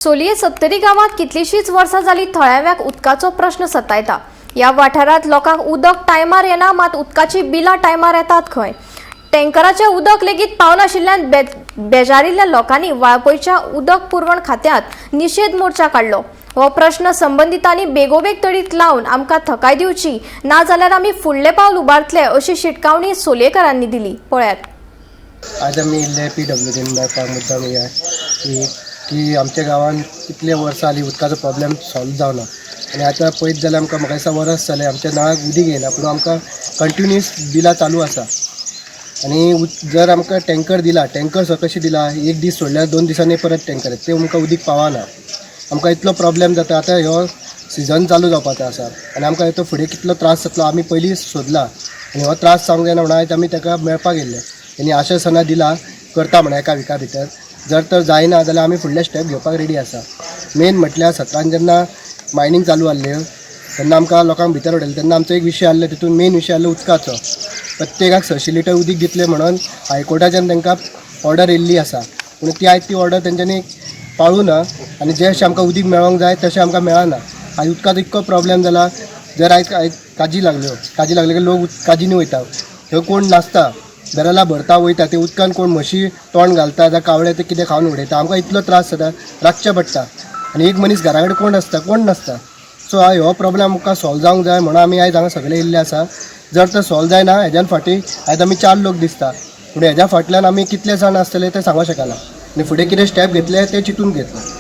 सोलिये सत्तरी गावात कितलीशीच वर्सां जाली थळाव्याक उदकाचो प्रश्न सतायता। या वाठारात लोकांक उदक टायमार येना, मात उदकाची बिलां टायमार येतात खंय। टँकराचें उदक लेगीत पावनाशिल्ल्यान बेजारिल्ल्या लोकांनी वाळपयच्या उदक पुरवण खात्यात निशेध मोर्चा काडलो। हो प्रश्न संबंधितांनी बेगोबेग तडीत लावन आमकां थकाय दिवची, ना जाल्यार आमी फुडले पावल उबारतले अशी शिटकावणी सोलयेकरांनी दिली। पळयात। आज आमी इल्ले PWDन मेळपाक मुद्दाम या की आमच्या गांवांत कितले वर्सां जालीं उदकाचो प्रॉब्लेम सॉल्व जावना आनी आतां पळयत जाल्यार आमकां म्हाका दिसता वर्स जालें आमच्या नळाक उदीक येना, पूण आमकां कंटिन्यूअस बिलां चालू आसा। आनी जर आमकां टँकर दिला, टँकर कशें दिला, एक दीस सोडल्यार 2 दिसांनी परत टँकर ते आमकां उदीक पावना। आमकां इतलो प्रॉब्लेम जाता। आतां ह्यो सिजन चालू जावपाचो आसा आनी आमकां हेचो फुडें कितलो त्रास जातलो आमी पयलीं सोदला आनी हो त्रास जावंक जायना म्हणून आयज आमी ताका मेळपाक गेल्ले। तेणी आश्वासनां दिला करता म्हणून एका विका भितर। जर तर जायना जाल्यार आमी फुडले स्टेप घेवपाक रेडी आसा। मेन म्हटल्यार 17 जेन्ना मायनींग चालू जाल्ल्यो तेन्ना आमकां लोकांक भितर उडयलें तेन्ना आमचो एक विशय आसलो, तितून मेन विशय आसलो उदकाचो। प्रत्येकाक 600 लिटर उदीक दितले म्हणून हायकोर्टाच्यान तांकां ऑर्डर येयल्ली आसा, पूण ती ऑर्डर तेंच्यांनी पाळूना आनी जशें आमकां उदीक मेळोंक जाय तशें आमकां मेळना। आयज उदकाचो इतको प्रॉब्लेम जाला, जर आयज काजी लागल्यो की लोक काजीनी वयता, थंय कोण नासता, बेरला भरता वयता, ते उदकान कोण म्हशी तोंड घालता जावं कावळे ते कितें खावन उडयता, आमकां इतलो त्रास जाता, राखचें पडटा। आनी एक मनीस घरा कडेन कोण आसता, कोण नासता। सो हो प्रॉब्लेम आमकां सॉल्व जावंक जाय म्हणून आमी आयज हांगा सगळे येयल्ले आसा। जर तर सॉल्व जायना हेज्यान फाटीं आयज आमी 4 लोक दिसता, पूण हेज्या फाटल्यान आमी कितले जाण आसतले ते सांगूंक शकना आनी फुडें कितें स्टेप घेतले ते चिंतून घेतले।